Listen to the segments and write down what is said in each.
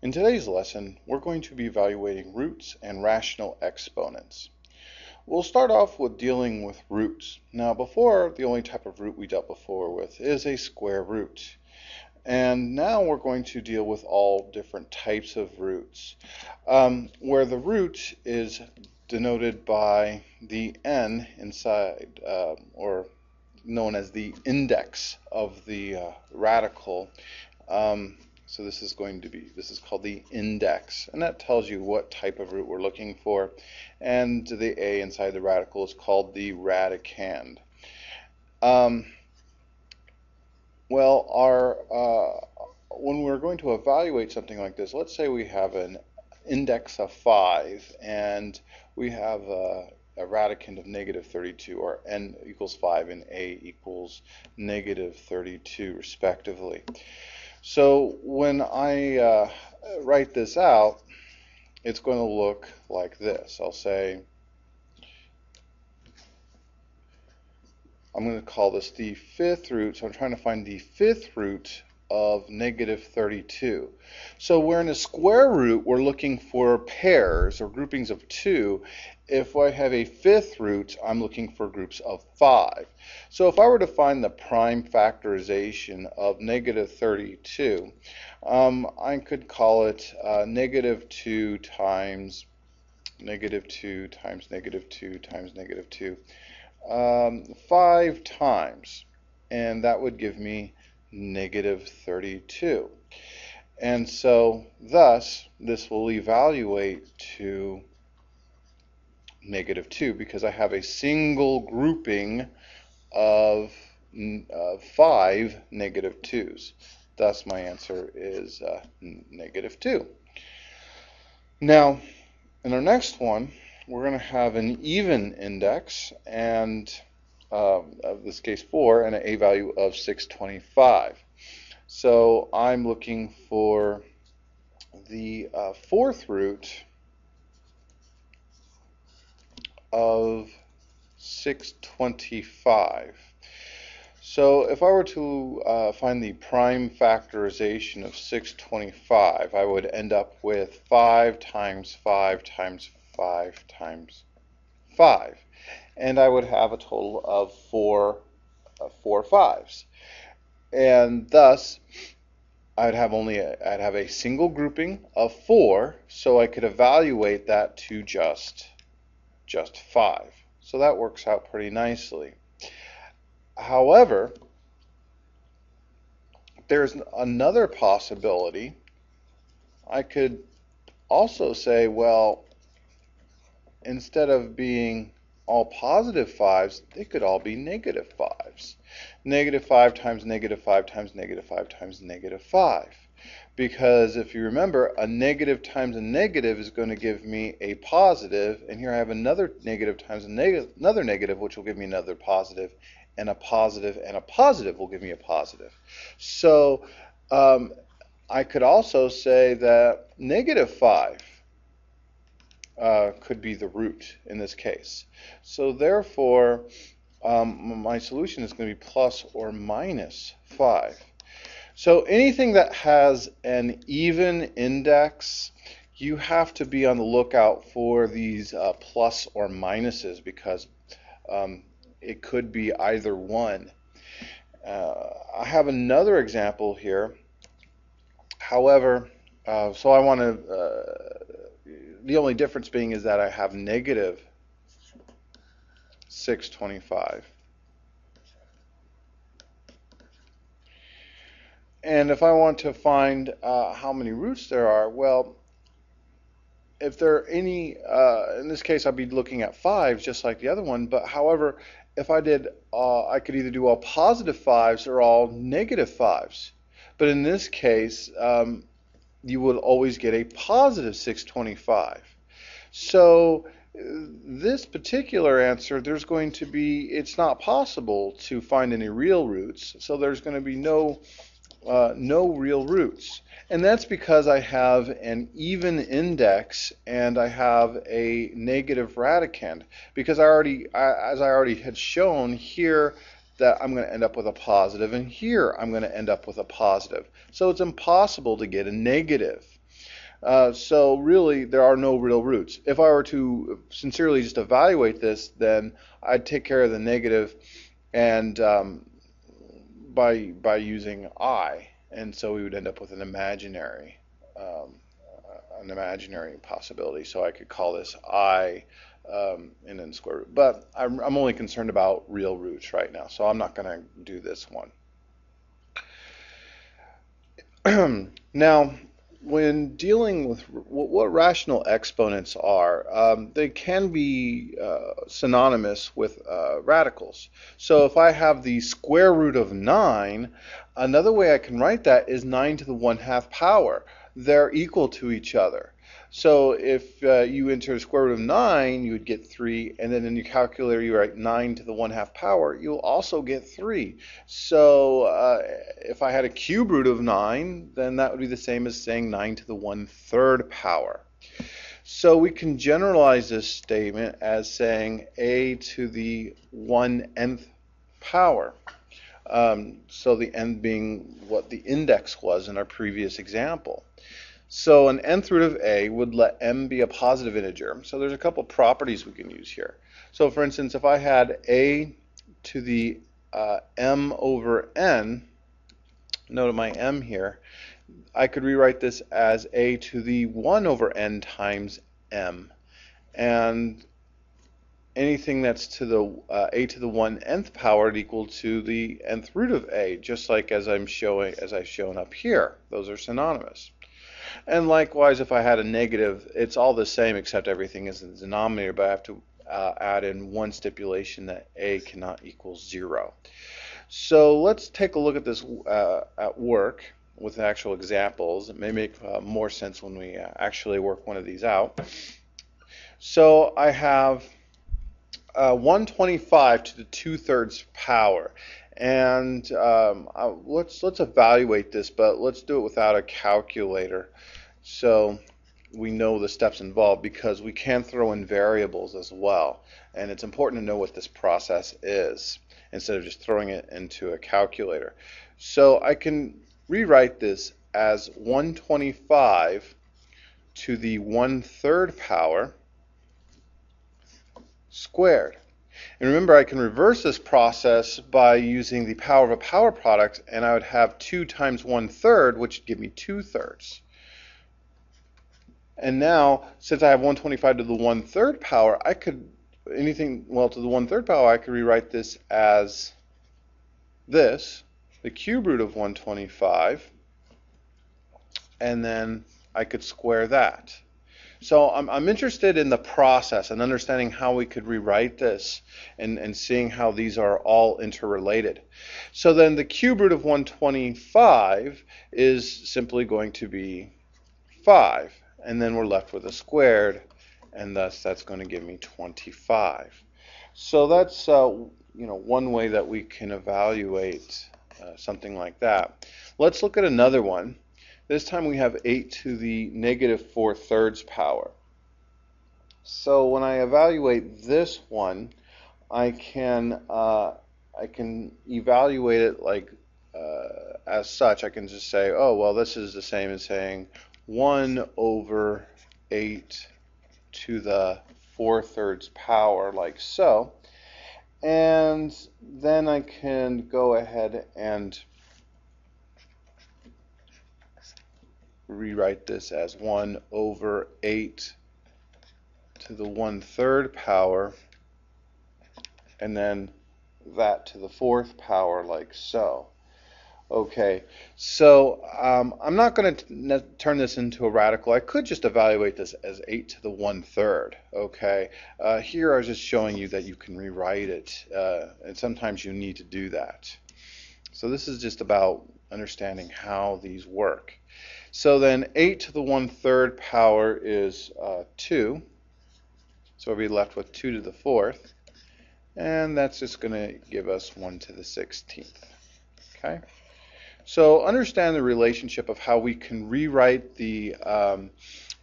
In today's lesson, we're going to be evaluating roots and rational exponents. We'll start off with dealing with roots. Now before, the only type of root we dealt before with is a square root. And now we're going to deal with all different types of roots, where the root is denoted by the n inside, or known as the index of the radical. So this is called the index, and that tells you what type of root we're looking for. And the a inside the radical is called the radicand. When we're going to evaluate something like this, let's say we have an index of 5 and we have a radicand of -32, or n equals 5 and a equals -32 respectively. So when I write this out, it's going to look like this. I'll say, I'm going to call this the fifth root, so I'm trying to find the fifth root of -32. So where in a square root we're looking for pairs or groupings of 2, if I have a fifth root, I'm looking for groups of 5. So if I were to find the prime factorization of -32, I could call it -2 times -2 times -2 times -2, 5 times, and that would give me -32. And so thus this will evaluate to -2 because I have a single grouping of 5 -2's. Thus my answer is -2. Now in our next one, we're going to have an even index, and of this case 4, and an a value of 625. So I'm looking for the fourth root of 625. So if I were to find the prime factorization of 625, I would end up with 5 times 5 times 5 times 5, and I would have a total of four 5s, and thus I'd have a single grouping of 4, so I could evaluate that to just 5. So that works out pretty nicely. However, there's another possibility. I could also say, well, instead of being all positive 5s, they could all be negative 5s. -5 times -5 times -5 times -5. Because if you remember, a negative times a negative is going to give me a positive, and here I have another negative times another negative, which will give me another positive, and a positive and a positive will give me a positive. So I could also say that -5 could be the root in this case. So therefore, my solution is going to be plus or minus 5. So anything that has an even index, you have to be on the lookout for these plus or minuses, because it could be either one. I have another example here. However, so I want to the only difference being is that I have -625. And if I want to find how many roots there are, well, if there are any, in this case I'd be looking at 5s just like the other one, but however, if I did, I could either do all positive 5s or all negative 5s. But in this case, you would always get a positive 625. So this particular answer, there's going to be, it's not possible to find any real roots, so there's going to be no real roots. And that's because I have an even index and I have a negative radicand, because as I already had shown here, that I'm going to end up with a positive, and here I'm going to end up with a positive. So it's impossible to get a negative. So really, there are no real roots. If I were to sincerely just evaluate this, then I'd take care of the negative and by using I, and so we would end up with um, an imaginary possibility. So I could call this I and then square root. But I'm only concerned about real roots right now, so I'm not going to do this one. Now, when dealing with what rational exponents are, they can be synonymous with radicals. So if I have the square root of 9, another way I can write that is 9 to the 1/2 power. They're equal to each other. So if you enter the square root of 9, you would get 3, and then in your calculator you write 9 to the 1/2 power, you'll also get 3. So if I had a cube root of 9, then that would be the same as saying 9 to the 1/3 power. So we can generalize this statement as saying a to the 1/nth power. So the n being what the index was in our previous example. So an nth root of a would let m be a positive integer. So there's a couple properties we can use here. So for instance, if I had a to the m over n, note my m here, I could rewrite this as a to the 1 over n times m. And anything that's to the a to the 1/nth power equal to the nth root of a, just like as I've shown up here. Those are synonymous. And likewise, if I had a negative, it's all the same except everything is in the denominator, but I have to add in one stipulation that a cannot equal 0. So let's take a look at this at work with actual examples. It may make more sense when we actually work one of these out. So I have 125 to the 2/3 power. And let's evaluate this, but let's do it without a calculator so we know the steps involved, because we can throw in variables as well. And it's important to know what this process is instead of just throwing it into a calculator. So I can rewrite this as 125 to the 1/3 power squared. And remember, I can reverse this process by using the power of a power product, and I would have 2 times 1/3, which would give me 2/3. And now, since I have 125 to the 1/3 power, I could, to the 1/3 power, I could rewrite this as this, the cube root of 125, and then I could square that. So I'm interested in the process and understanding how we could rewrite this and seeing how these are all interrelated. So then the cube root of 125 is simply going to be 5. And then we're left with a squared, and thus that's going to give me 25. So that's one way that we can evaluate something like that. Let's look at another one. This time we have 8 to the negative 4/3 power. So when I evaluate this one, I can evaluate it like as such. I can just say, oh well, this is the same as saying 1 over 8 to the 4/3 power, like so. And then I can go ahead and rewrite this as 1 over 8 to the 1/3 power, and then that to the 4th power, like so. Okay, so I'm not going to turn this into a radical. I could just evaluate this as 8 to the 1/3. Okay, here I was just showing you that you can rewrite it, and sometimes you need to do that. So this is just about understanding how these work. So then 8 to the 1/3 power is 2. So we'll be left with 2 to the 4th. And that's just going to give us 1 to the 16th. Okay? So understand the relationship of how we can rewrite the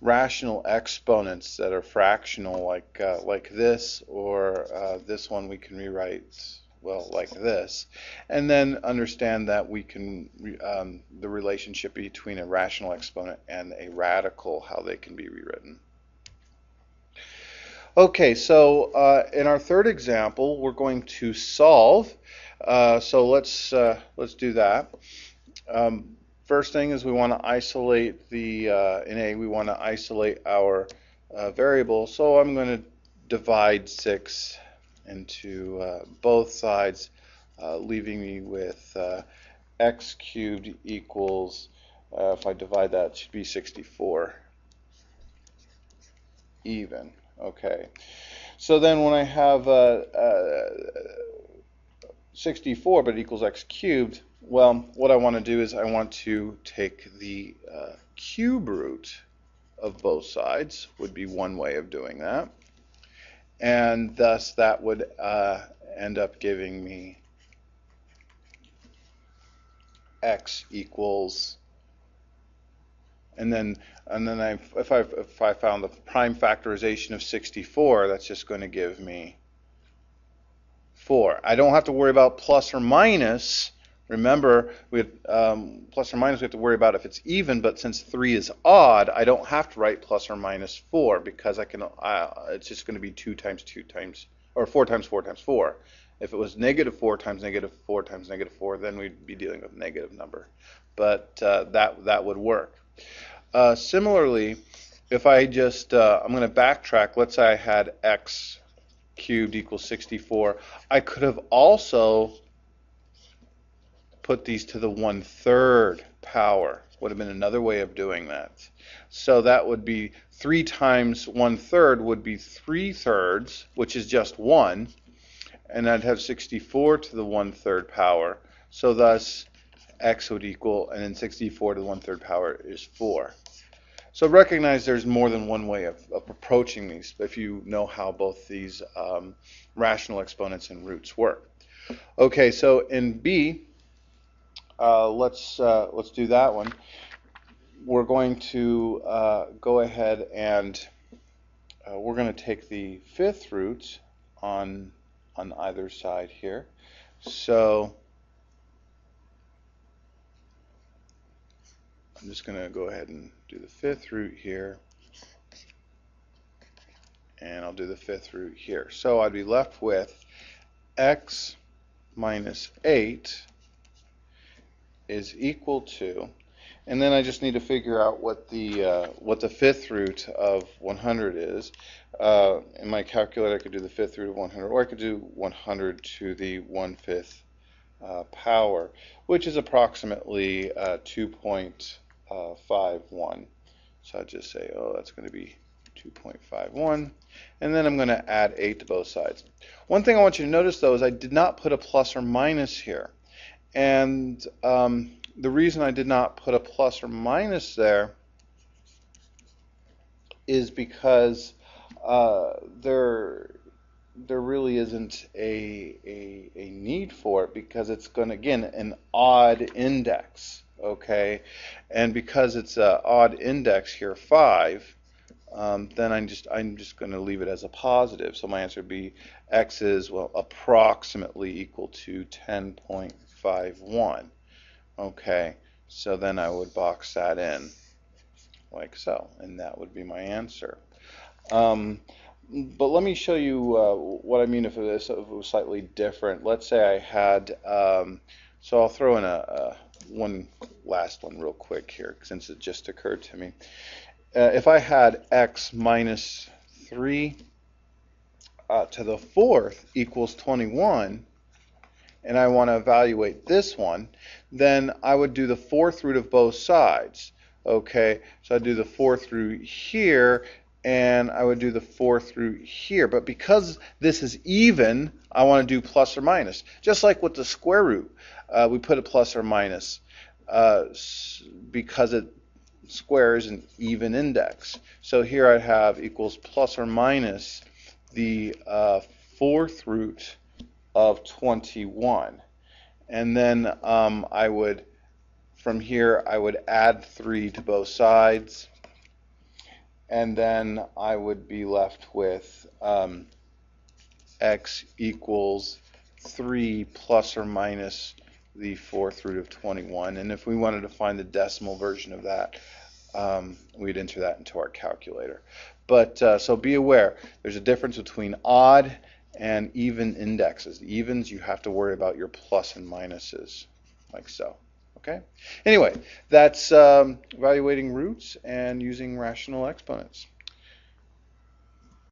rational exponents that are fractional, like this, or this one we can rewrite well, like this, and then understand that we can, the relationship between a rational exponent and a radical, how they can be rewritten. Okay, so in our third example, we're going to solve. So let's do that. First thing is we want to isolate the in A. We want to isolate our variable. So I'm going to divide 6 into both sides, leaving me with x cubed equals. If I divide that, it should be 64 even. Okay. So then when I have 64, but it equals x cubed, well, what I want to do is I want to take the cube root of both sides, would be one way of doing that. And thus that would end up giving me x equals, and then if I found the prime factorization of 64, that's just going to give me 4. I don't have to worry about plus or minus. Remember, we had, plus or minus we have to worry about if it's even, but since 3 is odd, I don't have to write plus or minus 4 because I can. It's just going to be 2 times 2 times, or 4 times 4 times 4. If it was negative 4 times negative 4 times negative 4, then we'd be dealing with a negative number. But that would work. Similarly, if I just, I'm going to backtrack. Let's say I had x cubed equals 64. I could have also put these to the 1/3 power. Would have been another way of doing that. So that would be 3 times 1/3 would be 3/3, which is just 1. And I'd have 64 to the 1/3 power. So thus x would equal, and then 64 to the 1/3 power is 4. So recognize there's more than one way of approaching these if you know how both these rational exponents and roots work. Okay, so in B, let's do that one. We're going to go ahead and we're going to take the 5th root on either side here. So I'm just going to go ahead and do the 5th root here, and I'll do the 5th root here. So I'd be left with x minus 8 is equal to, and then I just need to figure out what the 5th root of 100 is. In my calculator, I could do the 5th root of 100, or I could do 100 to the 1/5 power, which is approximately 2.51. So I'd just say, oh, that's going to be 2.51, and then I'm going to add 8 to both sides. One thing I want you to notice, though, is I did not put a plus or minus here. And the reason I did not put a plus or minus there is because there really isn't a need for it, because it's going to, again, an odd index, okay? And because it's an odd index here, 5, then I'm just going to leave it as a positive. So my answer would be x is, well, approximately equal to 10.51. Okay, so then I would box that in like so, and that would be my answer. But let me show you what I mean if it was slightly different. Let's say I had, so I'll throw in one last one real quick here, since it just occurred to me. If I had x minus 3 to the 4th equals 21, and I want to evaluate this one, then I would do the 4th root of both sides. Okay, so I'd do the 4th root here, and I would do the 4th root here. But because this is even, I want to do plus or minus. Just like with the square root, we put a plus or minus because it squares an even index. So here I have equals plus or minus the 4th root of 21. And then I would, from here, I would add 3 to both sides. And then I would be left with x equals 3 plus or minus the fourth root of 21. And if we wanted to find the decimal version of that, we'd enter that into our calculator. But so be aware, there's a difference between odd and even indexes. The evens, you have to worry about your plus and minuses, like so. Okay? Anyway, that's evaluating roots and using rational exponents.